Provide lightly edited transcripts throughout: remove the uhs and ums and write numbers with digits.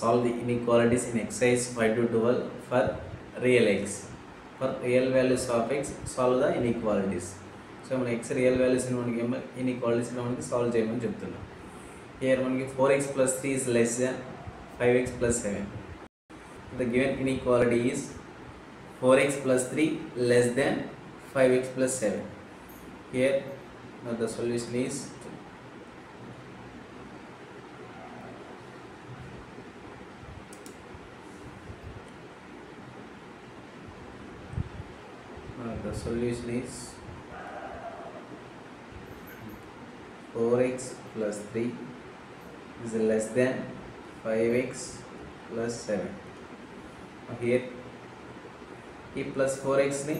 solve the inequalities in exercise 5 to 12 for real x. For real values of x, solve the inequalities. So మన x real values మనకి inequalities మనకి solve చేయమని చెప్తున్నాం. Here మనకి 4x plus 3 is less than 5x plus 7. The given inequality is 4x plus 3 less than 5x plus 7. Here now the solution is the solution is 4x plus 3 is less than 5x plus 7. Now here ఈ plus 4x ని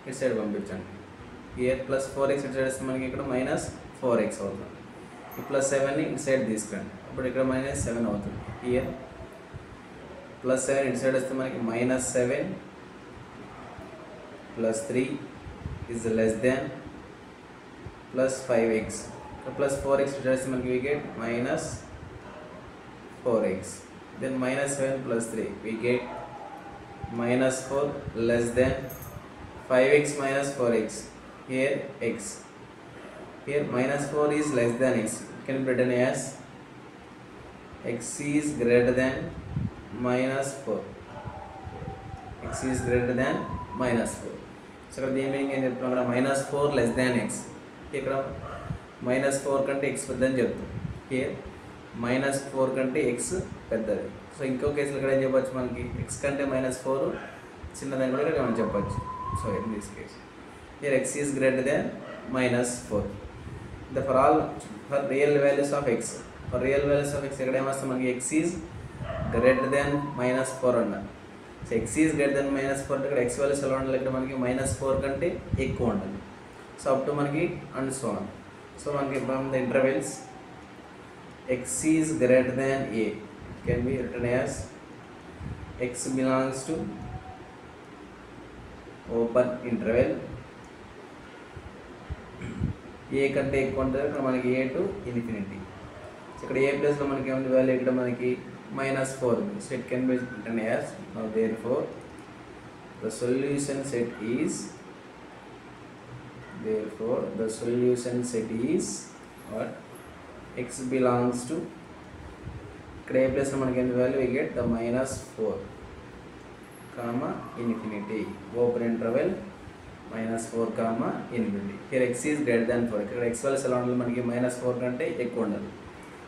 ఇటు side పంపించండి. here plus 4x ఇటు side వస్తే మనకి ఇక్కడ minus 4x అవుతుంది. ఈ ప్లస్ 7 ని ఇటు సైడ్ తీసుకురండి, అప్పుడు ఇక్కడ మైనస్ 7 అవుతుంది. here ప్లస్ 7 ఇటు సైడ్ వస్తే మనకి minus 7 plus 3 is less than plus 5x. Plus 4x returns we get minus 4x. Then minus 7 plus 3 we get minus 4 less than 5x minus 4x. Here x. Here minus 4 is less than x. It can be written as x is greater than minus 4. x is greater than minus 4. So ఇక్కడ దీని meaning ఏం చెప్తున్నాం, ఇక్కడ minus 4 less than x. ఇక్కడ minus 4 కంటే X పెద్దదని చెప్తాం. Here minus 4 కంటే X పెద్దది. సో ఇంకో కేసులో ఇక్కడ ఏం చెప్పచ్చు, మనకి ఎక్స్ కంటే మైనస్ 4 చిన్నదని కూడా ఇక్కడ మనం చెప్పచ్చు. So in this case here X is greater than minus 4. For all for real values of X, for real values of X ఎక్కడ ఏమొస్తాం మనకి X is greater than minus 4 అన్నారు. So x is greater then minus 4 అంటే ఇక్కడ X values ఎలా ఉండాలి, ఇక్కడ మనకి minus 4 కంటే ఎక్కువ ఉంటుంది. సో అప్ టు మనకి అండ్ సో ఆన్. సో మనకి from the intervals x is greater than a can be written as x belongs to open interval. A కంటే ఎక్కువ ఉంటుంది, ఇక్కడ మనకి ఏ టు ఇన్ఫినిటీ. సో ఇక్కడ ఏ ప్లేస్లో మనకి ఏముంది వాల్యూ, ఇక్కడ మనకి minus 4. So it can be written as, now therefore the solution set is, therefore the solution set is what, x belongs to, ఇక్కడ ఏ ప్లేస్లో మనకి ఎంత value we get the minus 4 comma infinity, open interval minus 4 comma infinity. Here x is greater than 4. ఇక్కడ x values ఎలా ఉండాలి, మనకి minus 4 కంటే ఎక్కువ ఉండాలి.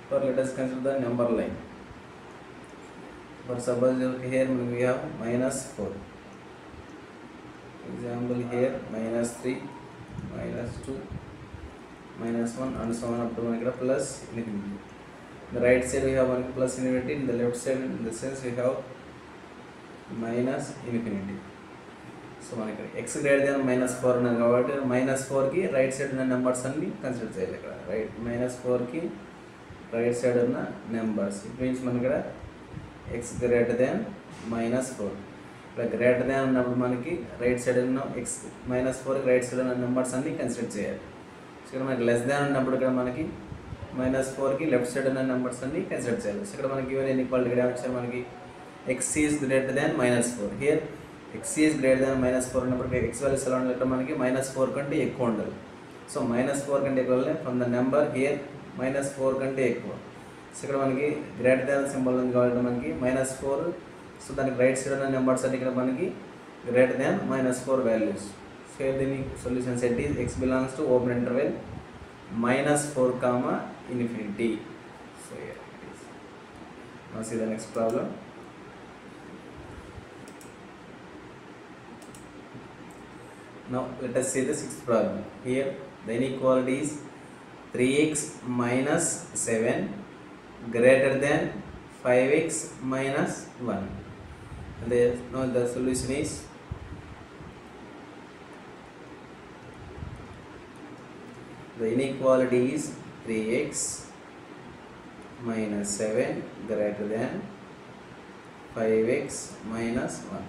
So let us consider the number line. For suppose here we have minus 4. Example here minus 3, minus 2, minus 1 and so on up to plus infinity. The right side we have one plus infinity, in the left side in the sense we have minus infinity. So మనకి x greater than minus 4 ఉన్నాం కాబట్టి minus 4 కి right side ఉన్న numbers అన్ని consider చేయాలి. ఇక్కడ right minus 4 కి right side ఉన్న నెంబర్స్, ఇట్ మీన్స్ మనకి ఇక్కడ x గ్రేటర్ దాన్ మైనస్ 4. ఇక్కడ గ్రేటర్ దాన్ ఉన్నప్పుడు మనకి రైట్ సైడ్ ఉన్న x మైనస్ 4కి రైట్ సైడ్ ఉన్న నెంబర్స్ అన్ని కన్సిడర్ చేయాలి. సో ఇక్కడ మనకి లెస్ దాన్ ఉన్నప్పుడు ఇక్కడ మనకి మైనస్ 4కి లెఫ్ట్ సైడ్ ఉన్న నెంబర్స్ అన్ని కన్సిడర్ చేయాలి. సో ఇక్కడ మనకి ఈవెన్ ఇన్ఈక్వాలిటీ ఇక్కడ వచ్చారు, మనకి x is greater than minus 4. Here x is greater than minus 4 ఉన్నప్పుడు x వాల్యూస్ ఎలా ఉండాలి, ఇక్కడ మనకి మైనస్ 4 కంటే ఎక్కువ ఉండాలి. సో మైనస్ 4 కంటే ఎక్కువ from the number here minus 4 కంటే ఎక్కువ. సో ఇక్కడ మనకి గ్రేటర్ దాన్ సింబల్ ఉంది కాబట్టి మనకి మైనస్ 4. సో దానికి రైట్ సైడ్ ఉన్న నెంబర్స్ అంటే ఇక్కడ మనకి greater than minus 4 values. So దీని solution set is x belongs to open interval minus 4 comma infinity. So here it is. Now see the next problem. Now let us see the sixth problem. Here the inequality is 3x minus 7 greater than 5x minus 1. And now the solution is the inequality is 3x minus 7 greater than 5x minus 1.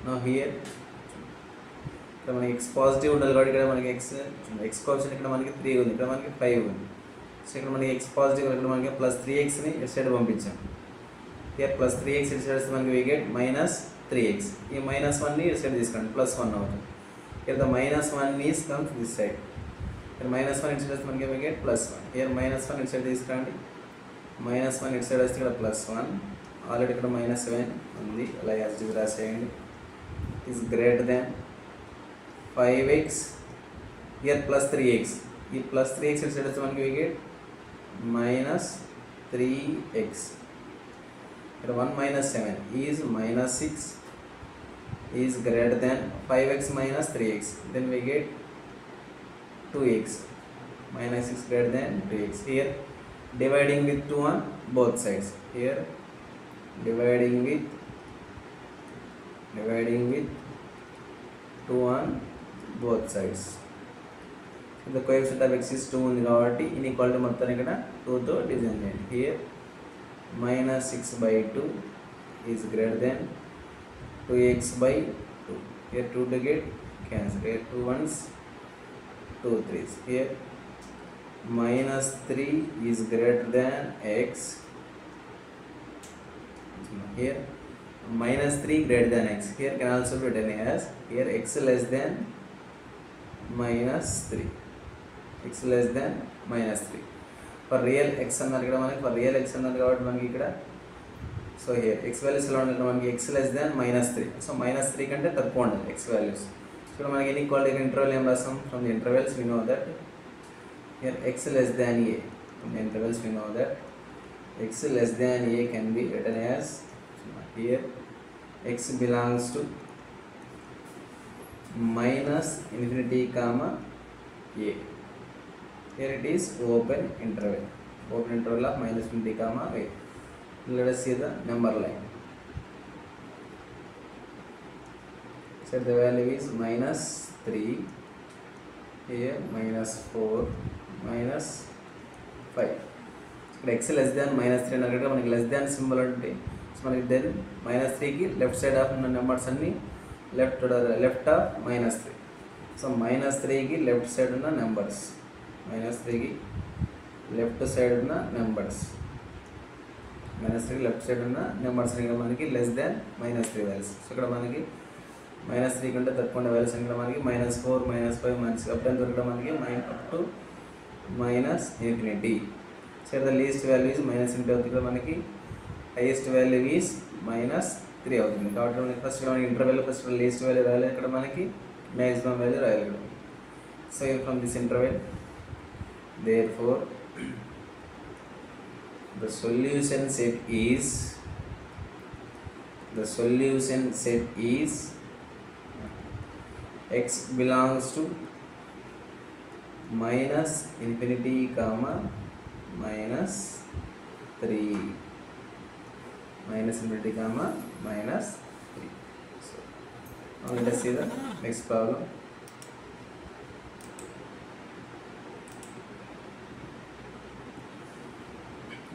Now here ఇక్కడ మనకి x positive ఉండాలి కాబట్టి ఇక్కడ మనకి x coefficient ఇక్కడ మనకి 3 ఉంది, ఇక్కడ మనకి 5 ఉంది. సో ఇక్కడ మనకి x పాజిటివ్, ఇక్కడ మనకి ప్లస్ 3x ని ఇటు సైడ్ పంపించాం. here plus 3x ఇటు సైడ్ వస్తే మనకి we get minus 3x. ఈ మైనస్ 1ని ఇటు సైడ్ తీసుకోండి, ప్లస్ 1 అవుతుంది. here the minus 1 is comes this side. here minus 1 ఇటు సైడ్ వస్తే మనకి we get plus 1. here minus 1 ఇటు సైడ్ తీసుకోండి, minus 1 ఇటు సైడ్ వస్తే ఇక్కడ plus 1. ఆల్రెడీ ఇక్కడ minus 7 ఉంది, అలా యాజ్ ఇట్ ఈజ్ రాసేయండి. is greater than 5x. here plus 3x. ఈ plus 3x ఇటు సైడ్ వస్తే మనకి we get minus 3x. here 1 minus 7 is minus 6 is greater than 5x minus 3x. then we get 2x. minus 6 greater than 2x. here dividing with 2 on both sides. here dividing with 2 on both sides. the coefficient of x is 2 ఉంది కాబట్టి inequality మొత్తాన్ని ఇక్కడ 2 తో divide చేయండి. here minus 6 by 2 is greater than 2x by 2. here 2 to get cancel. here 2 ones 2 3s. here minus 3 is greater than x. here minus 3 greater than x. here can also be written as here x less than minus 3. x less than minus 3. for real x అన్నారు ఇక్కడ మనకి, for real x అన్నారు కాబట్టి మనకి ఇక్కడ so here x values ఎలా ఉండాలి మనకి, x less than minus 3. So minus 3 కంటే తక్కువ ఉండాలి x values. ఇక్కడ మనకి ఇన్ఈక్వాలిటీ ఇంటర్వెల్ ఏం రాస్తాం, from the intervals we know that here x less than a. from the intervals we know that x less than a can be written as here x belongs to minus infinity comma a. here it is open interval of minus infinity comma a. let us see the number line. so the value is minus 3, here minus 4, minus 5. ఇక్కడ x less than minus 3 అన్నమాట, మనకి less than symbol అంటే మనకి then minus 3కి left side of ఉన్న numbers అన్ని left of minus 3. So minus 3కి left side ఉన్న నెంబర్స్, minus 3కి లెఫ్ట్ సైడ్ ఉన్న నెంబర్స్, minus 3కి లెఫ్ట్ సైడ్ ఉన్న నెంబర్స్ ఇక్కడ మనకి లెస్ దాన్ minus 3 వాల్యూస్. సో ఇక్కడ మనకి minus 3 కంటే తక్కువ ఉండే వాల్యూస్ ఇక్కడ మనకి minus 4, minus 5, minus up to ఇక్కడ మనకి up to minus infinity. So the least value is minus infinity అవుతుంది, ఇక్కడ మనకి highest value is minus 3 అవుతుంది. కాబట్టి మనకి ఫస్ట్ మనకి ఇంటర్వెల్ ఫస్ట్ లీస్ట్ వాల్యూ రాయాలి, ఇక్కడ మనకి maximum value రాయాలి ఇక్కడ. So from this interval therefore the solution set is x belongs to minus infinity comma minus 3. minus infinity comma minus 3. so now let us see the next problem.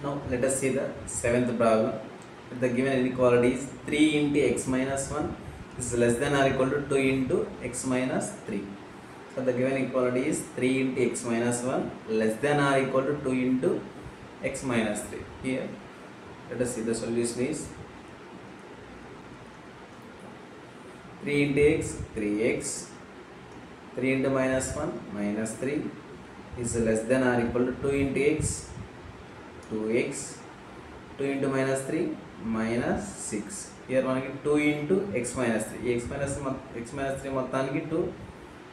now let us see the seventh problem. the given inequality is 3 into x minus 1 is less than or equal to 2 into x minus 3. so the given equality is 3 into x minus 1 less than or equal to 2 into x minus 3. here let us see the solution is 3 into x 3x, 3 into minus 1 minus 3 is less than or equal to 2 into x 2x, 2 into minus 3 minus 6. here మనకి 2 into x minus 3, x minus 3 మొత్తానికి 2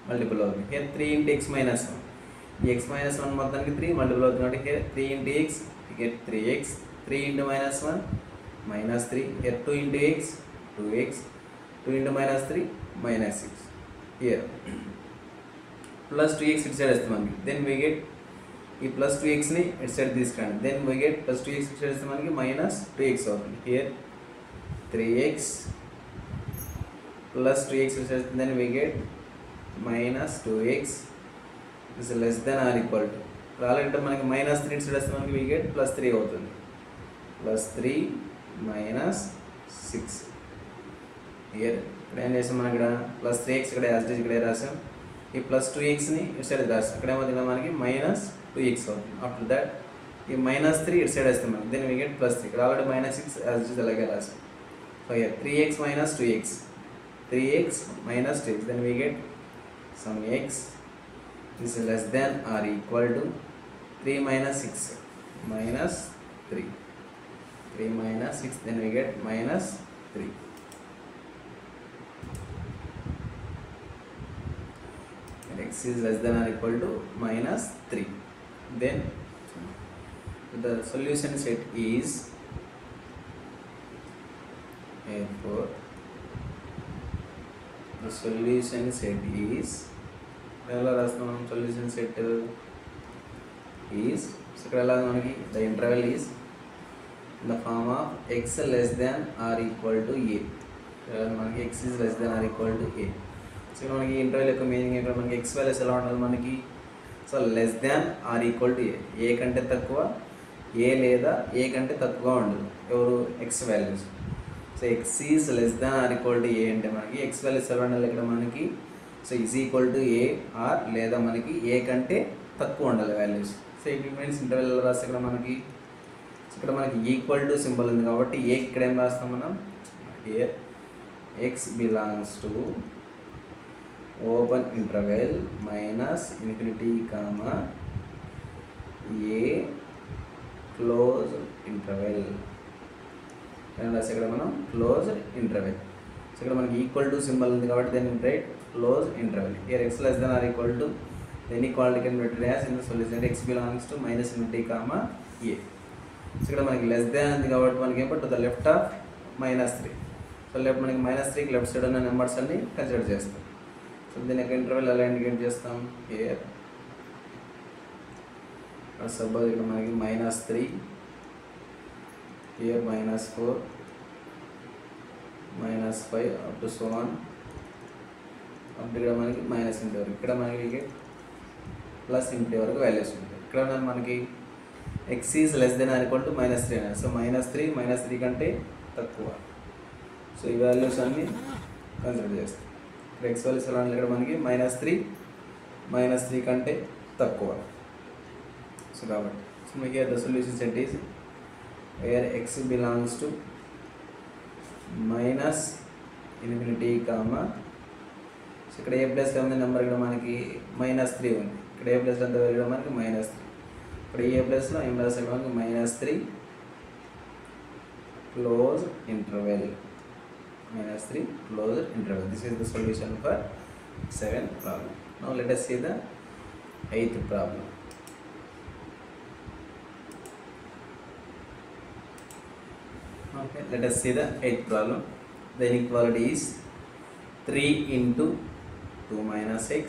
multiple అవుతుంది. here 3 into x minus 1, ఈ x minus 1 మొత్తానికి 3 multiple అవుతుంది కాబట్టి here 3 into x you get 3x, 3 into minus 1 minus 3, here 2 into x 2x, 2 into minus 3 minus 6. here plus 2x ఇటు side వస్తుంది మనకి, then we get ఈ plus 2x ని ఇటు సైడ్ తీసుకురండి, then we get plus 2x ఇటు side వస్తే మనకి minus 2x అవుతుంది. here 3x plus 2x ఇటు సైడ్ వస్తుంది, then we get minus 2x is less than or equal to. రాలంటే మనకి minus 3 ఇటు సైడ్ వస్తే మనకి we get plus 3 అవుతుంది, plus 3 minus 6. here ఇక్కడ ఏం చేసాం మనం, ఇక్కడ plus 3x ఇక్కడ యాజ్ ఇట్ ఈజ్ ఇక్కడ రాసాం, ఈ ప్లస్ 2x ని ఇటు సైడ్ రాసాం, ఇక్కడ ఏమవుతుంది మనకి minus 2x అవుతుంది. ఆఫ్టర్ దట్ ఈ -3 ఇటు సైడ్ వేస్తాం మనం, దెన్ వీ గెట్ +3. ఇక్కడ ఆల్రెడీ -6 యాజ్ ఇట్ ఈస్ అలాగే రాసాం. So here 3x - 2x, 3x - 2x, then we get some x is less than or equal to 3 - 6 -3, 3 - 6, then we get -3. And x is less than or equal to -3. Then the solution set is, therefore the solution set is, ఎలా రాస్తున్నాం solution set is, so ఇక్కడ ఎలా మనకి the interval is in the form of x less than or equal to a. మనకి x is less than or equal to a. So ఇక్కడ మనకి interval యొక్క meaning ఇక్కడ మనకి x వాల్యూస్ ఎలా ఉండాలి మనకి, so less than or equal to a కంటే తక్కువ, ఏ లేదా ఏ కంటే తక్కువగా ఉండదు ఎవరు x values. So x is less than or equal to a అంటే మనకి ఎక్స్ వాల్యూస్ ఎలా ఉండాలి ఇక్కడ మనకి, so is equal to a or లేదా మనకి ఏ కంటే తక్కువ ఉండాలి values. So it means interval ఎలా రాస్తే ఇక్కడ మనకి, ఇక్కడ మనకి ఈక్వల్ టు సింబల్ ఉంది కాబట్టి ఏ ఇక్కడ ఏం రాస్తాం మనం, a x belongs to open interval -∞, a close interval అని రాసి ఇక్కడ మనం క్లోజ్ ఇంటర్వెల్. సో ఇక్కడ మనకి ఈక్వల్ టు సింబల్ ఉంది కాబట్టి దాన్ని right close interval. Here x less than or equal to the inequality can be written as in the solution x belongs to -∞, a. So ఇక్కడ మనకి లెస్ దాన్ ఉంది కాబట్టి మనకి ఏమో to the left of -3. So left మనకి -3కి left side ఉన్న numbers అన్ని కన్సిడర్ చేస్తాం. సో దీని యొక్క ఇంటర్వెల్ ఎలా ఇండికేట్ చేస్తాం, హియర్ సపోజ్ ఇక్కడ మనకి -3, here -4, -5 up to so on up ఇక్కడ మనకి -∞ వరకు, ఇక్కడ మనకి +∞ వరకు వాల్యూస్ ఉంటాయి. ఇక్కడ మనకి x is less than or equal to -3 అన్నారు. సో -3 కంటే తక్కువ. సో ఈ వాల్యూస్ అన్ని కన్సిడర్ చేస్తాం. ఇక్కడ x వాల్యూస్ ఎలా ఇక్కడ మనకి -3 కంటే తక్కువ. సో కాబట్టి సో మీకు the solution set is where x belongs to -∞, so ఇక్కడ ఏ ప్లస్ ఉంది నెంబర్ ఇక్కడ మనకి -3 ఉంది. ఇక్కడ ఏ ప్లస్ అంత వాల్యూ మనకి -3. ఇప్పుడు ఏ ప్లస్లో ఏం రాసాడు మనకి -3 close interval, -3 close interval. This is the solution for 7th problem. Now let us see the 8th problem. Okay, let us see the 8th problem. The inequality is 3 into 2 minus x,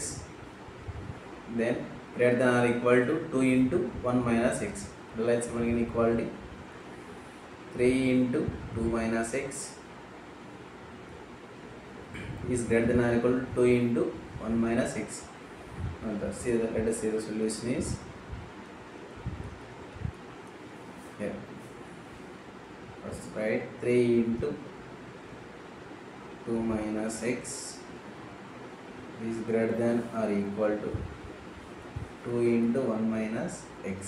then greater than or equal to 2 into 1 minus x. Let's make inequality 3 into 2 minus x is greater than or equal to 2 into 1 minus x. Let us see the solution is here. First write 3 into 2 minus x is greater than or equal to 2 into 1 minus x.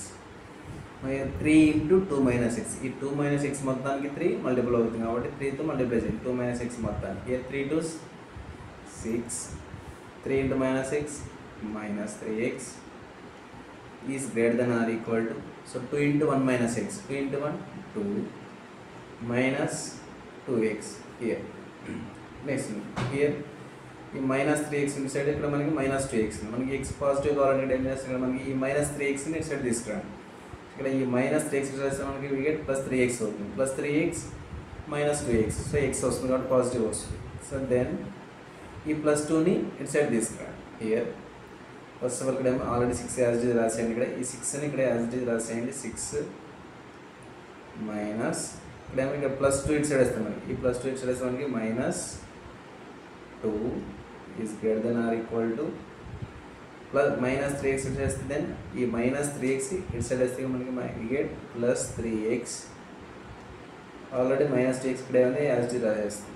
3 into 2 minus x. ఈ 2 minus x మొత్తానికి 3 multiple అవుతుంది కాబట్టి 3తో multiply చేయండి 2 minus x మొత్తానికి. here 3 2 6, 3 into minus x -3x is greater than or equal to, so 2 into 1 minus x, 2 into 1 2 minus 2x here. Next here ఈ -3x side ఇక్కడ మనకి -2x మనకి x పాజిటివ్ కావాలంటే ఏం చేస్తాం, ఇక్కడ మనకి ఈ -3x ని ఇటు సైడ్ తీసుకురండి. ఇక్కడ ఈ -3x చేస్తే మనకి we get +3x అవుతుంది, +3x -2x, సో x వస్తుంది కాబట్టి పాజిటివ్ వస్తుంది. సో దెన్ ఈ +2ని ఇటు సైడ్ తీసుకురండి. హియర్ ఫస్ట్ ఆఫ్ ఆల్ ఇక్కడ ఆల్రెడీ 6 యాజ్ ఇట్ ఈజ్ రాసేయండి. ఇక్కడ ఈ 6ని ఇక్కడ యాజ్ ఇట్ ఈజ్ రాసేయండి. 6 మైనస్ ఇక్కడ +2 ఇటు సైడ్ వేస్తాం మనకి, ఈ +2 ఇటు సైడ్ వేస్తే మనకి -2 is greater than or equal to plus -3x ఇటు చేస్తే దెన్ ఈ -3x ఇటు సైడ్ వేస్తే మనకి we get +3x, already -2x ఇక్కడే ఉంది as it is రాసేస్తుంది.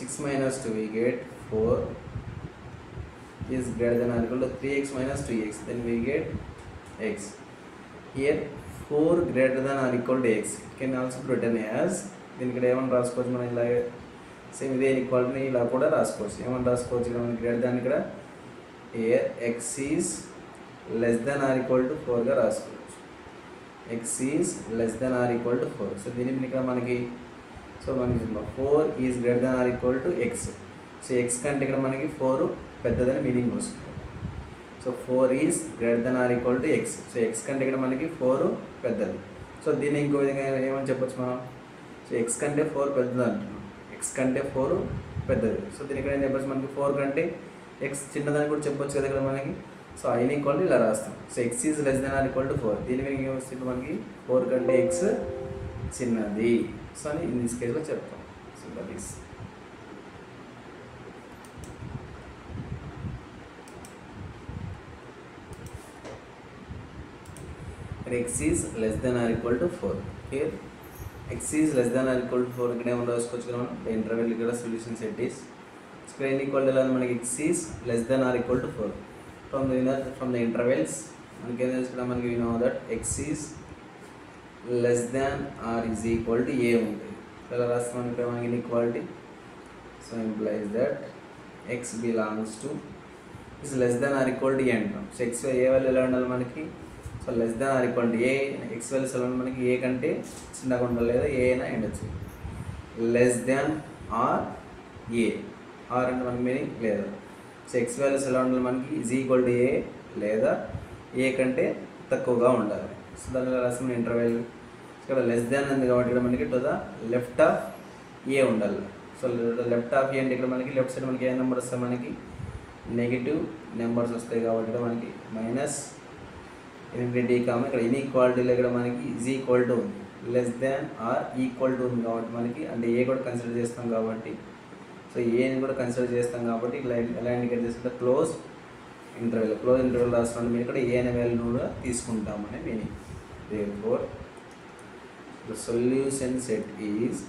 6 minus 2 we get 4 is greater than or equal to 3x minus 2x, then we get x. here 4 greater than or equal to x, it can also be written as, దీని ఇక్కడ ఏమని రాసుకోవచ్చు మనం ఇలా same ఇదే ఈక్వాలిటీని ఇలా కూడా రాసుకోవచ్చు. ఏమని రాసుకోవచ్చు ఇక్కడ మనకి గ్రేటర్ దాన్ ఇక్కడ here x is less than or equal to 4 గా రాసుకోవచ్చు. x is less than or equal to 4. So దీని ఇక్కడ మనకి సో మనకి 4 is greater than or equal to x. So x కంటే ఇక్కడ మనకి 4 పెద్దదని మీనింగ్ వస్తుంది. So 4 is greater than or equal to x. So x కంటే ఇక్కడ మనకి 4 పెద్దది. సో దీన్ని ఇంకో విధంగా ఏమని చెప్పొచ్చు మనం, సో ఎక్స్ కంటే 4 పెద్దది అంటున్నాం, ఎక్స్ కంటే 4 పెద్దది. సో దీని ఇక్కడ ఏం చెప్పచ్చు, మనకి 4 కంటే ఎక్స్ చిన్నదని కూడా చెప్పొచ్చు కదా ఇక్కడ మనకి. సో ఐన్ ఈక్వల్ ఇలా రాస్తాం. So x is less than or equal to 4. దీని మీద ఏమొస్తుంది మనకి 4 కంటే ఎక్స్ చిన్నది. సో అని ఇన్ దిస్ కేసులో చెప్తాం. So that is x is less than or equal to 4. Here x is less than or equal to 4 ఇక్కడ ఏమన్నా రాసుకోవచ్చు కదా మనం, ఇంటర్వెల్ ఇక్కడ solution set is square equal to మనకి x is less than or equal to 4 from the intervals మనకి ఏం తెలుసు కదా, మనకి we know that x is less than or is equal to a ఉంటుంది. ఇలా రాస్తాం ఇక్కడ మనకి inequality. So implies that x belongs to is less than or equal to a అంటాం. సో x ఏ వాల్యూ ఎలా ఉండాలి మనకి, so less than or equal to A, X values ఎలా మనకి ఏ కంటే చిన్నగా ఉండాలి, లేదా ఏ అయినా ఉండొచ్చు. లెస్ దాన్ ఆర్ ఏ, ఆర్ అంటే మనకి మీనింగ్ లేదా. సో ఎక్స్ వాల్యూస్ ఎలా ఉండాలి మనకి, ఈజ్ ఈక్వల్ టు ఏ లేదా ఏ కంటే తక్కువగా ఉండాలి. సో దానిలో రాసిన ఇంటర్వెల్ ఇక్కడ లెస్ దాన్ ఉంది కాబట్టి ఇక్కడ మనకి టు ద లెఫ్ట్ ఆఫ్ ఏ ఉండాలి. సో లెఫ్ట్ ఆఫ్ ఏ అంటే ఇక్కడ మనకి లెఫ్ట్ సైడ్ మనకి ఏ నెంబర్ వస్తాయి, మనకి నెగిటివ్ నెంబర్స్ వస్తాయి కాబట్టి ఇక్కడ మనకి మైనస్ ఇన్ఫినిటీ కామ ఇక్కడ ఇన్ఈక్వాలిటీలో ఇక్కడ మనకి ఈజ్ ఈక్వల్ టు ఉంది, less than or equal to ఉంది కాబట్టి మనకి అంటే ఏ కూడా కన్సిడర్ చేస్తాం కాబట్టి, సో ఏని కూడా కన్సిడర్ చేస్తాం కాబట్టి ఇలా ఎలా ఇండికేట్ చేసుకుంటే క్లోజ్ ఇంటర్వెల్ రాస్తున్నాం. మీరు ఇక్కడ ఏ అనే వాల్యూ కూడా తీసుకుంటామనే meaning. Therefore the solution set is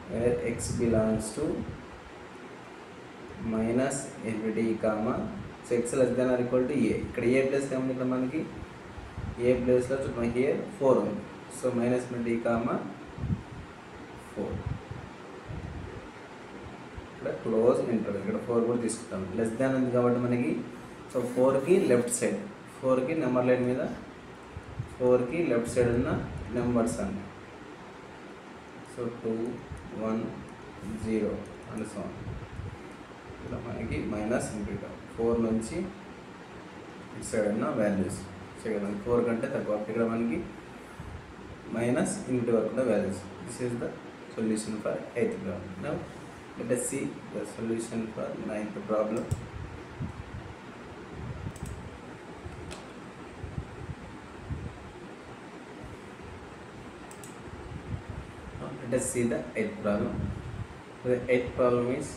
where x belongs to minus infinity comma so x less than or equal to a. ఇక్కడ ఏ ప్లేస్ ఏముంది, ఇక్కడ మనకి ఏ ప్లేస్లో చూద్దాం హియర్ 4 ఉంది. సో మైనస్ ఇన్ఫినిటీ కామా 4 ఇక్కడ క్లోజ్ ఇంటర్వెల్ ఇక్కడ 4 కూడా తీసుకుంటాం. లెస్ దాన్ ఉంది కాబట్టి మనకి సో 4కి లెఫ్ట్ సైడ్, 4కి నెంబర్ లైన్ మీద 4కి లెఫ్ట్ సైడ్ ఉన్న నెంబర్స్ అండి. సో 2 1 0 అండ్ సో ఇలా మనకి మైనస్ ఇన్ఫినిటీ 4 నుంచి ఇటు సైడ్ ఉన్న వాల్యూస్. సో ఇక్కడ మనకి 4 కంటే తక్కువ, ఇక్కడ మనకి మైనస్ ఇన్ఫినిటీ వరకు ఉన్న values. This is the solution for 8th problem. Now let us see the solution for 9th problem. Now let us see the 8th problem. So the 8th problem is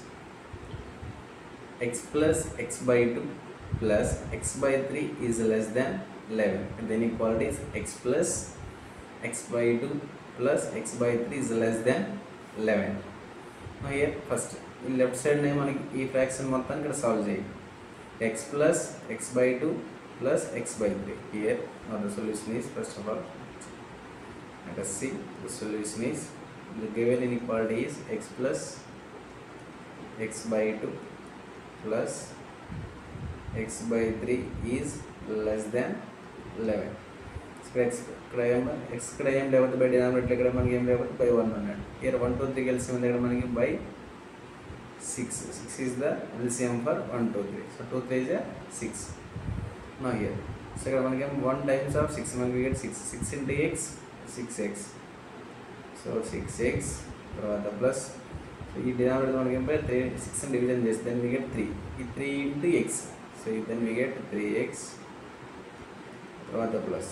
x plus x by 2 plus x by 3 is less than 11. And then equality is x plus x by 2 plus x by 3 is less than 11. Now here first in left side ne manaki ee fraction mottham ikkada solve cheyi. X plus x by 2 plus x by 3. Here now the solution is, first of all let us see the solution is, the given inequality is x plus x by 2 plus x by 3 is less than 11. ఇక్కడ x ఇక్కడ ఏం లేకపోతే by denominator ఇక్కడ మనకి ఏం లేకపోతే by 1 అన్నాడు. ఇక్కడ 1 2 3 కలిసి ఉంది ఇక్కడ మనకి by 6 is the LCM for 1 2 3. So 2 3 is 6. Now here so ఇక్కడ మనకి 1 times of 6 మనకి get 6 into x 6x. So 6x తర్వాత ప్లస్ ఈ డినామినేటర్ మనకి ఏం 6 డివిజన్ చేస్తే దెన్ వి గెట్ 3. ఈ 3 into x. సో దెన్ వి గెట్ 3x తర్వాత ప్లస్.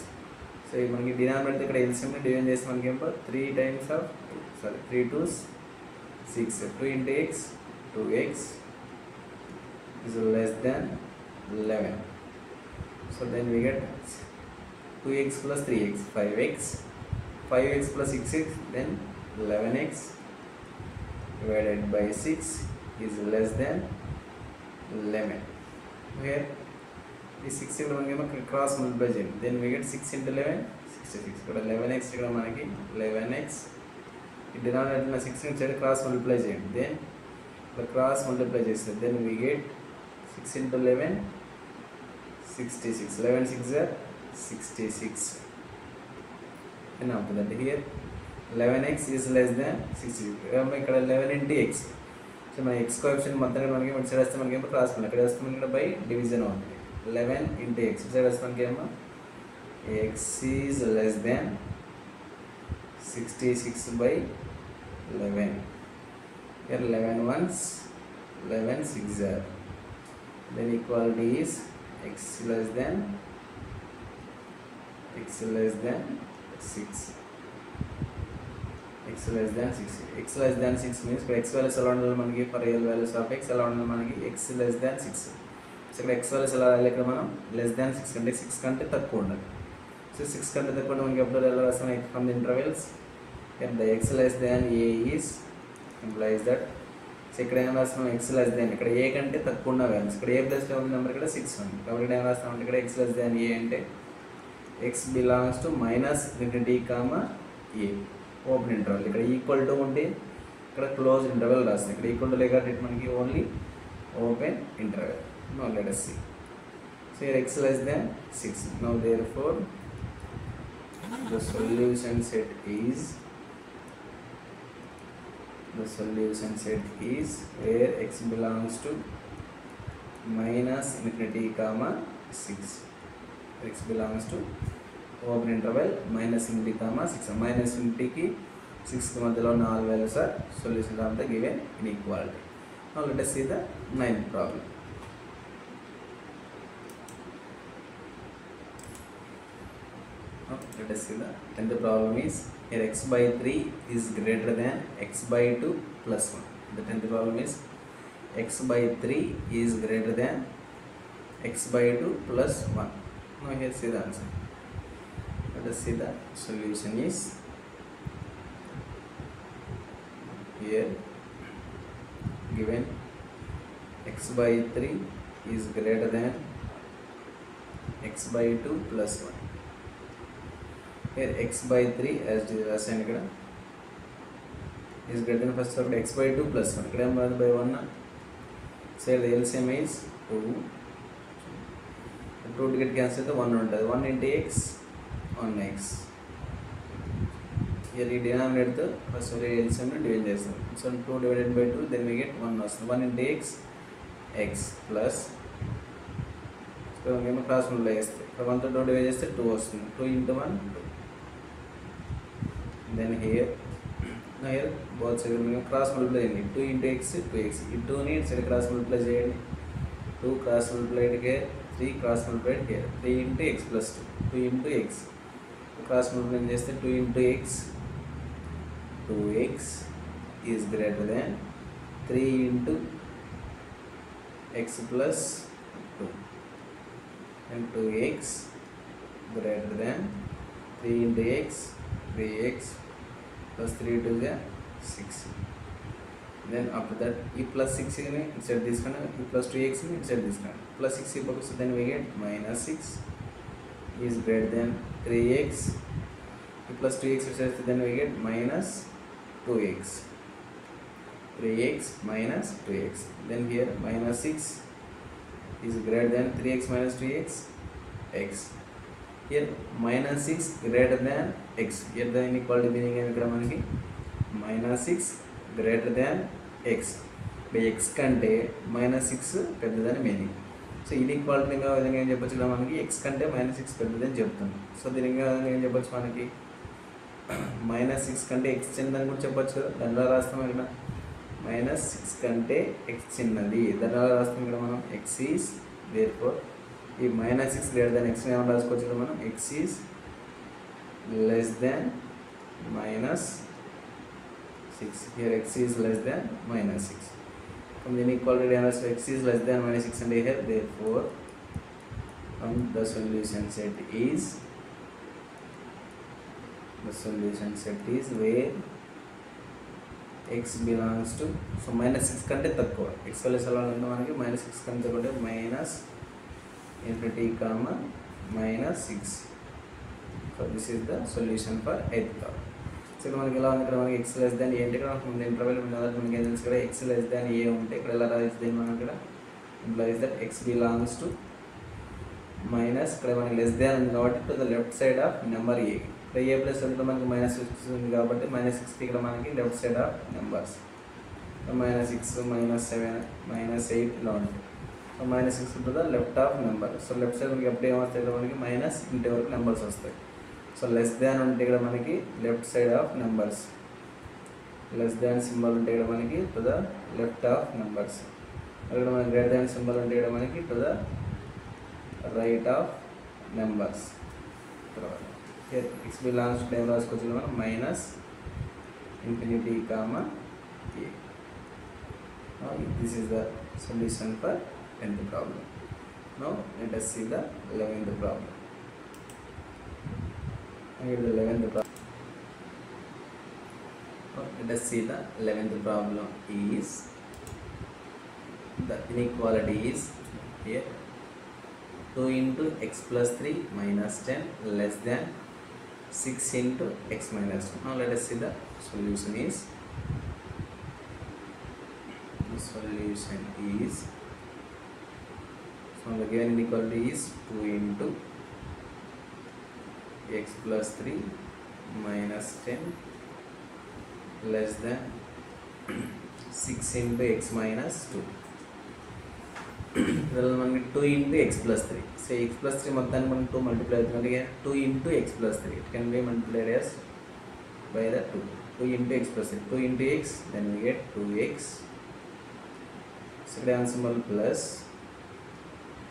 సో మనకి డినామినేటర్ ఇక్కడ ఎల్సిఎంని డివిజన్ చేస్తే మనకి ఏం 3 times of 3 2s 6. 2 into x 2x is less than 11. So then we get 2x plus 3x 5x plus 6x, then 11x divided by 6 is less than 11. Here ఈ 6 ఇక్కడ మనకి cross multiply చేయండి, then we get 6 into 11 66. ఇక్కడ 11x ఇక్కడ మనకి 11x ఈ denominator 6 నుంచి cross multiply చేయండి, దెన్ ఇక్కడ క్రాస్ మల్టిప్లై చేస్తే then we get 6 into 11 66. 11 6 are 66. And after that here 11x is less than 60. ఇక్కడ 11 into x. సో మన x కోఎఫిషియంట్ మొత్తం మనకి ఇటు సైడ్ వస్తే మనకి క్రాస్ మళ్ళీ ఇక్కడ వస్తే మనకి బై డివిజన్ అవుతుంది. 11 into x ఇటు సైడ్ వస్తే మనకి ఏమో x is less than 66 by 11. Here 11 ones 11 6 are. Then equality is x less than 6. X less than 6. X less than 6 means for x values ఎలా ఉండాలి మనకి, for real values of x ఎలా ఉండాలి మనకి x less than 6. సో ఇక్కడ x values ఎలా రాయాలి, ఇక్కడ మనం less than 6 అంటే 6 కంటే తక్కువ ఉండాలి. సో 6 కంటే తక్కువ మనకి ఎప్పుడు ఎలా రాస్తాం, from the intervals and the x less than a is implies that. So ఇక్కడ ఏం రాస్తాం, x less than ఇక్కడ a కంటే తక్కువ ఉన్న వాల్యూస్, ఇక్కడ a ప్లస్ ఉన్న నెంబర్ ఇక్కడ 6 ఉంది కాబట్టి ఏం రాస్తాం అంటే ఇక్కడ x less than a అంటే x belongs to minus infinity comma a open interval. ఇక్కడ ఈక్వల్ టు ఉంటే ఇక్కడ క్లోజ్ ఇంటర్వల్ రాస్తాం, ఇక్కడ ఈక్వల్ టు లేక మనకి only open interval. Now let us see. So here x less than 6. Now therefore the solution set is where x belongs to minus infinity comma 6. X belongs to open interval minus infinity comma 6. Minus infinity की 6 के मध्य लोग नाल values are solution of the given inequality. Now let us see the 9th problem. Now let us see the 10th problem is here x by 3 is greater than x by 2 plus 1. The 10th problem is x by 3 is greater than x by 2 plus 1. Now here see the answer. Let us see the solution is here given x by 3 is greater than x by 2 plus 1. Here x by 3 as assigned ఇక్కడ is greater than first of x by 2 plus 1. ఇక్కడ ఏం రాదు by 1. So the LCM is 2. 2 to get cancelled 1 ఉంటుంది. 1 into x 1x. Here ఈ denominator first of LCM divide చేస్తాం. So 2 divided by 2 then we get 1 వస్తుంది. 1 into x x plus so మేము cross multiply చేస్తే 1 తో 2 డివైడ్ చేస్తే 2 వస్తుంది. 2 into 1 2. Then here both sides మేము క్రాస్ మల్టిప్లై చేయండి. 2 into x 2x. ఈ 2 ని ఇటు సైడ్ క్రాస్ మల్టిప్లై చేయండి. 2 cross multiplied here 3 cross multiplied here 3 into x plus 2 2 into x. Cross multiply చేస్తే 2 into x 2x is greater than 3 into x plus 2 and 2x greater than 3 into x 3x plus 3 to the 6. Then after that e plus 6 in inside this one, e plus 2x in inside this one, plus 6 equals, so then we get minus 6 is greater than 3x, e plus 2x inside, then we get minus 2x, 3x minus 2x. Then here minus 6 is greater than 3x minus 2x x. Here minus 6 greater than x. Here the inequality meaning ఏమి ఇక్కడ మనకి minus 6 greater than x. by x కంటే minus 6 పెద్దదని meaning. So inequality విధంగా ఏం చెప్పొచ్చు కదా మనకి x కంటే minus 6 పెద్దదని చెప్తాం. సో దీని విధంగా ఏం చెప్పొచ్చు మనకి minus 6 కంటే x చిన్నదని కూడా చెప్పొచ్చు కదా. దానిలో రాస్తాం ఇక్కడ minus 6 కంటే x చిన్నది, దానిలో రాస్తాం ఇక్కడ మనం x is therefore ఈ minus 6 greater than x ఏమని రాసుకోవచ్చు కదా మనం x is less than minus 6. Here x is less than minus 6. From the inequality answer x is less than minus 6 and here therefore the solution set is where x belongs to, so minus 6 కంటే తక్కువ, x values ఎలా ఉంటే మనకి minus 6 కంటే తక్కువ minus infinity comma minus 6. So this is the solution for 8th problem. So ఇక్కడ మనకి ఎలా ఉంది, ఇక్కడ మనకి x లెస్ దాన్ ఏంటి, ఇక్కడ ముందు ఇంటర్వెల్ మనకి ఏం తెలుసు, ఇక్కడ x లెస్ దాన్ ఏ ఉంటే ఇక్కడ ఎలా రాయొచ్చు దీన్ని మనం, ఇక్కడ implies that x belongs to minus, ఇక్కడ మనకి లెస్ దాన్ ఉంది కాబట్టి to the left side of number a. ఇక్కడ ఏ ప్లస్ ఉంటే మనకి మైనస్ 6 ఉంది కాబట్టి మైనస్ 6 ఇక్కడ మనకి left side of numbers minus 6 minus 7 minus 8 ఇలా ఉంటుంది. So minus 6 to the left of number. So left side మనకి ఎప్పుడు ఏమొస్తాయి, ఇక్కడ మనకి మైనస్ ఇంటి వరకు నెంబర్స్ వస్తాయి. సో లెస్ దాన్ ఉంటే ఇక్కడ మనకి left side of numbers, less than symbol ఉంటే ఇక్కడ మనకి to the left of numbers. ఇక్కడ మనకి గ్రేటర్ దాన్ సింబల్ ఉంటే ఇక్కడ మనకి to the right of numbers. తర్వాత x belongs to ఏం రాసుకోవచ్చు మనం, minus infinity comma A. This is the solution for 10th problem. Now let us see the 11th problem. Here the 11th problem. Let us see the 11th problem is, the inequality is here 2 into x plus 3 minus 10 less than 6 into x minus 2. Now let us see the solution is, the solution is, so the given inequality is 2 into x plus 3 minus 10 less than 6 into x minus 2. మనకి 2 into x plus 3. So x plus 3 మొత్తాన్ని మనం 2 multiply అవుతుంది, 2 into x plus 3 it can be multiplied as by the 2 into x plus 3, 2 into x, then we get 2x. So ఇక్కడ symbol plus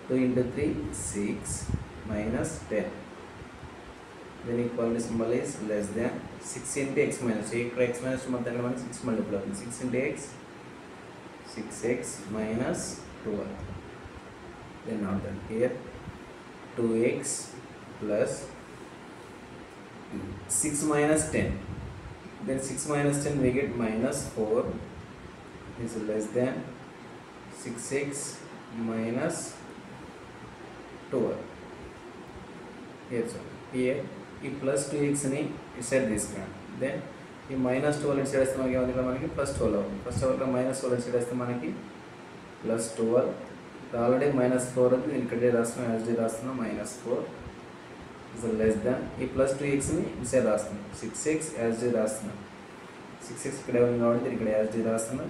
2 into 3 6 minus 10, then equality symbol is less than 6 into x minus 2. ఇక్కడ x minus 2 మొత్తాన్ని మనం 6 multiply అవుతుంది, 6 into x 6x minus 12. Then now done, here 2x plus 6 minus 10, then 6 minus 10 we get minus 4 is less than 6x minus 12. Here so here ఈ plus 2x ని ఇటు side తీసుకున్నాం, then ఈ minus 12 ఇటు side వస్తే మనకి ఏమవుతుంది, మనకి ప్లస్ 12 అవుతుంది. ప్లస్ 12 మైనస్ 12 ఇటు సైడ్ వస్తే మనకి ప్లస్ 12. ఆల్రెడీ మైనస్ 4 ఉంది, నేను ఇక్కడే రాస్తున్నాం, యాజ్ డి రాస్తున్నాం, మైనస్ 4 ఇస్ లెస్ దాన్ ఈ ప్లస్ 2xని ఇటు సైడ్ రాస్తున్నాం, 6x యాజ్ డి రాస్తున్నాం, 6x ఇక్కడే ఉంది కాబట్టి ఇక్కడ యాజ్ డి రాస్తున్నాం.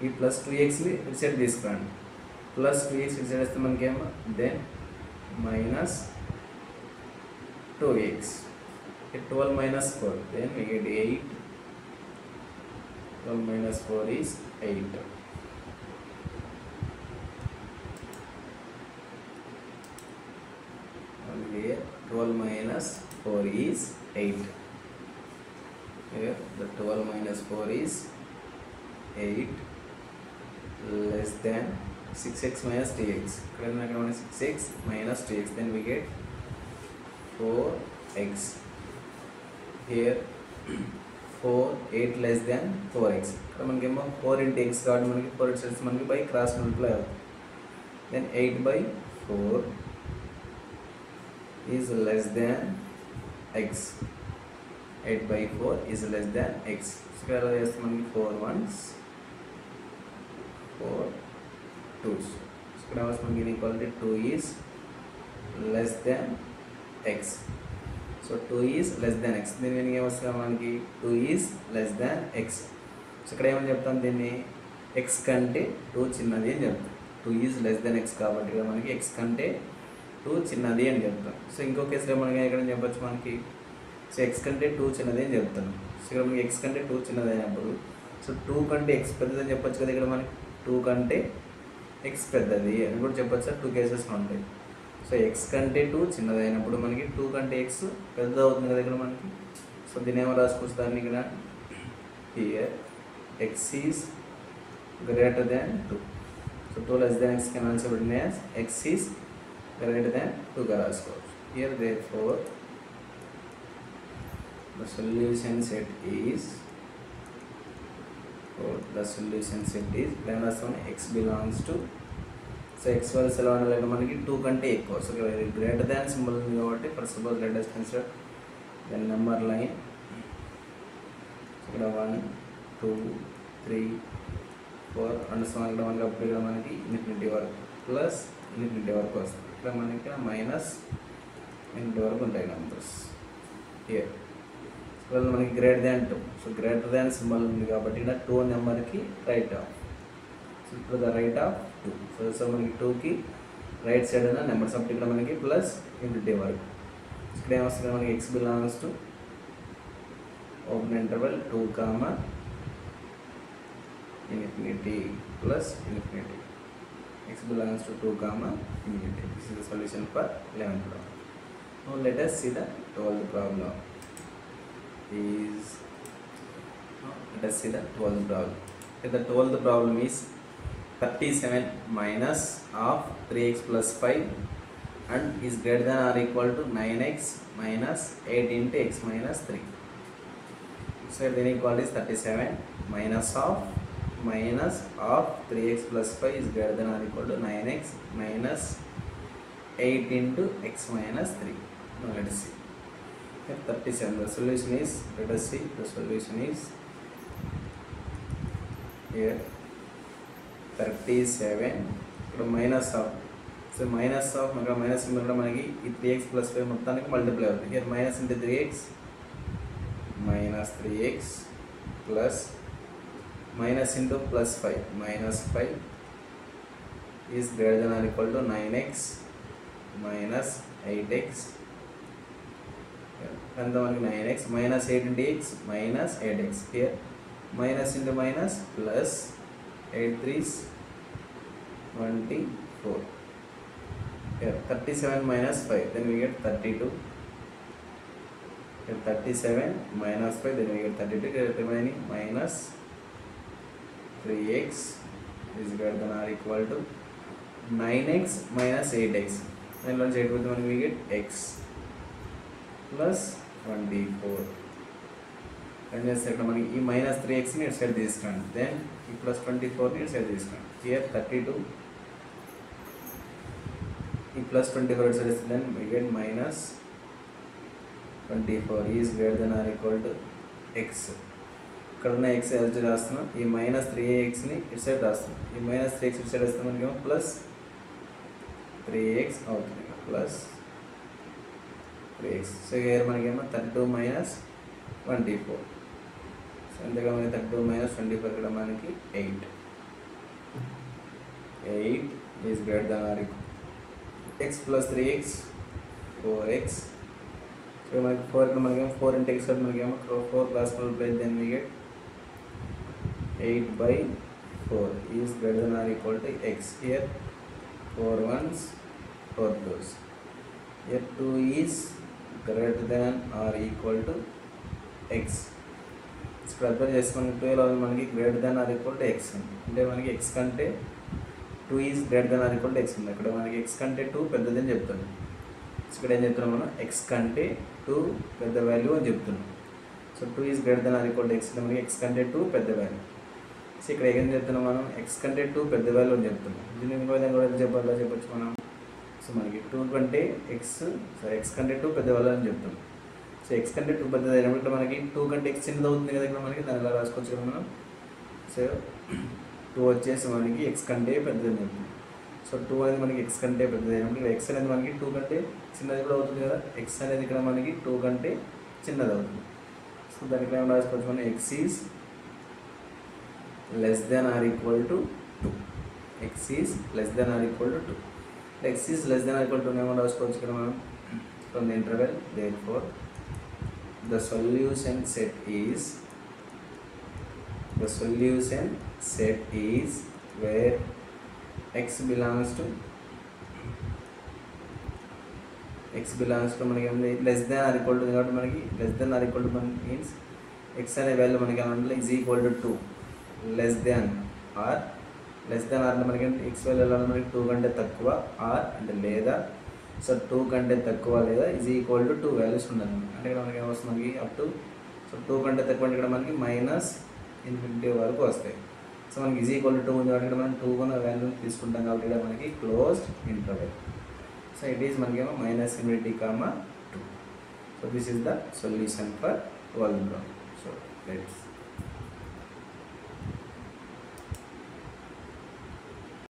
ఈ ప్లస్ 2xని ఇటు సైడ్ తీసుకురండి, ప్లస్ 2x ఇటు సైడ్ వస్తే మనకేమో then minus 2x, 12 minus 4, then we get 8, 12 minus 4 is 8. Here 12 minus 4 is 8. Here the 12 minus 4 is 8 less than 6x minus 2x. 6x minus 2x, then we get 4x. Here 4 8 less than 4x. ఇక్కడ మనకేమో 4 into x కాబట్టి మనకి 4 it's మనకి by cross multiply అవుతుంది, then 8 by 4 is less than x. 8 by 4 is less than x. ఇక్కడ చేస్తే మనకి 4 1s 4 2s. ఇక్కడ మనకి inequality 2 is less than x. So 2 is less than x. దీని మీనింగ్ ఏమొస్తుంది మనకి, 2 is less than x. So ఇక్కడ ఏమని చెప్తాం, దీన్ని x కంటే 2 చిన్నది అని చెప్తాం. 2 is less than x కాబట్టి ఇక్కడ మనకి x కంటే 2 చిన్నది అని చెప్తాం. సో ఇంకో కేసులో మనకి ఇక్కడ చెప్పచ్చు మనకి, సో x కంటే 2 చిన్నది అని చెప్తాను. సో ఇక్కడ మనకి x కంటే 2 చిన్నది అయినప్పుడు సో 2 కంటే x పెద్దది అని చెప్పచ్చు కదా, ఇక్కడ మనకి 2 కంటే x పెద్దది అని కూడా చెప్పచ్చు. 2 కేసెస్ ఉంటాయి. సో x కంటే 2 చిన్నది అయినప్పుడు మనకి 2 కంటే x పెద్దది అవుతుంది కదా ఇక్కడ మనకి. సో దీని ఏమో రాసుకోవచ్చు దాన్ని ఇక్కడ, here x is greater than 2. So 2 less than x can also be written as x is greater than 2 గా రాసుకోవచ్చు. Here therefore the solution set is So the solution set is x belongs to, so x values ఎలా ఉండాలంటే మనకి 2 కంటే ఎక్కువ. So greater than symbol ఉంది కాబట్టి first suppose let us consider the number line. ఇక్కడ 1 2 3 4 అండ్ సో ఇక్కడ మనకి అప్పుడు ఇక్కడ మనకి ఇన్ఫినిటీ వరకు ప్లస్ ఇన్ఫినిటీ వరకు వస్తుంది. ఇక్కడ మనకి మైనస్ ఇన్ఫినిటీ వరకు ఉంటాయి నెంబర్స్ హియర్. సో మనకి గ్రేటర్ దాన్ 2, సో గ్రేటర్ దాన్ సింబల్ ఉంది కాబట్టి ఇక్కడ 2 నెంబర్కి రైట్ ఆఫ్. సో ఇప్పుడు ద రైట్ ఆఫ్ 2. సో మనకి 2కి రైట్ సైడ్ ఉన్న నెంబర్స్ అప్పుడు ఇక్కడ మనకి ప్లస్ ఇన్ఫినిటీ వరకు. ఇక్కడ ఏమొస్తుంది మనకి x belongs to open interval 2 comma infinity plus infinity. X belongs to 2 comma infinity. This is the solution for 11th problem. Now let us see the 12th problem. Let us see the 12th problem. The 12th problem is 37 minus of 3x plus 5 and is greater than or equal to 9x minus 8 into x minus 3. So the inequality is 37 minus of 3x plus 5 is greater than or equal to 9x minus 8 into x minus 3. Now let us see. 37. The solution is, let us see, the solution is here 37 minus of, so minus of minus మనకి ఈ 3x plus 5 మొత్తానికి multiply అవుతుంది. here minus into 3x minus 3x plus minus into plus 5 minus 5 is greater than or equal to 9x minus 8x and the 9x minus 8 into x minus 8x. Here minus into minus plus 8 3s 24. Here 37 minus 5, then we get 32. Here 37 minus 5, then we get 32. Here remaining minus 3x is greater than or equal to 9x minus 8x. And once 8 with 1 we get x plus 24. And just like ఈ minus 3x ని ఇటు side తీసుకోండి, then ఈ plus 24 ని ఇటు side తీసుకోండి. Here 32 ఈ plus 24 ఇటు సైడ్ ఇస్తే then we get minus 24 is greater than or equal to x. ఇక్కడ ఉన్న x ఎల్జీ రాస్తున్నాం, ఈ మైనస్ 3x ని ఇటు సైడ్ రాస్తున్నాం. ఈ మైనస్ 3x ఇటు సైడ్ వస్తే మనకేమో ప్లస్ 3x అవుతుంది, ప్లస్ 3x. సో ఇక్కడ మనకేమో 32 మైనస్ 24. సో అంతేగా మనకి 32 మైనస్ 24 ఇక్కడ మనకి 8 is greater than or equal x plus 3x 4x. సో మనకి 4 ఇక్కడ మనకేమో 4 ఇంటూ x మనకేమో 4 plus multiply then we get 8 by 4 is greater than or equal to x. Here 4 1s 4 2s. Here 2 is greater than or equal to x. ఇక్కడ అర్థం చేసుకుని 12 మనకి greater than or equal to X ఉంది, అంటే మనకి X కంటే 2 is greater than or equal to X ఉంది. అక్కడ మనకి ఎక్స్ కంటే 2 పెద్దదని చెప్తున్నాం. ఇక్కడ ఏం చెప్తున్నాం మనం, ఎక్స్ కంటే 2 పెద్ద వాల్యూ అని చెప్తున్నాం. So 2 is greater than or equal to X, మనకి ఎక్స్ కంటే 2 పెద్ద వాల్యూ. సో ఇక్కడ ఏం చెప్తున్నాం మనం, ఎక్స్ కంటే 2 పెద్ద వాల్యూ అని చెప్తున్నాం. దీన్ని ఇంకో విధంగా కూడా చెప్పొచ్చు మనం. సో మనకి 2 కంటే ఎక్స్, సో ఎక్స్ కంటే 2 పెద్ద వాల్యూ అని చెప్తున్నాం. సో ఎక్స్ కంటే 2 పెద్దది అయినప్పుడు ఇక్కడ మనకి 2 కంటే ఎక్స్ చిన్నది అవుతుంది కదా, ఇక్కడ మనకి దాని ఎలా రాసుకోవచ్చు కదా మనం. సో 2 వచ్చేసి మనకి ఎక్స్ కంటే పెద్దది అని చెప్తుంది. సో 2 అనేది మనకి ఎక్స్ కంటే పెద్దది అయినప్పుడు ఇక్కడ ఎక్స్ అనేది మనకి 2 కంటే చిన్నది కూడా అవుతుంది కదా. ఎక్స్ అనేది ఇక్కడ మనకి 2 కంటే చిన్నది అవుతుంది. సో దానికి ఏమైనా రాసుకోవచ్చు మనం, X is less than or equal to 2. X is less than or equal to 2. X is less than or equal to ఏమో రాసుకోవచ్చు ఇక్కడ మనం from the interval. Therefore the solution set is where x belongs to మనకి ఏమైంది less than or equal to, కాబట్టి మనకి less than or equal to means x అనే value మనకి ఏమంటే is equal to 2. Less than are అంటే మనకి X value ఎలా మనకి 2 కంటే తక్కువ, ఆర్ అంటే లేదా. సో 2 కంటే తక్కువ లేదా ఈజ్ ఈక్వల్ టు 2 వాల్యూస్ ఉండాలి. అంటే ఇక్కడ మనకి ఏమొస్తుంది మనకి అప్ టు, సో 2 కంటే తక్కువ అంటే ఇక్కడ మనకి మైనస్ ఇన్ఫినిటీ వరకు వస్తాయి. సో మనకి ఈజ్ ఈక్వల్ టు 2 ఉంది కాబట్టి మనం 2 ఉన్న వాల్యూ తీసుకుంటాం కాబట్టి ఇక్కడ మనకి closed interval. So it is మనకేమో -∞, 2. So this is the solution for 12th problem. So let's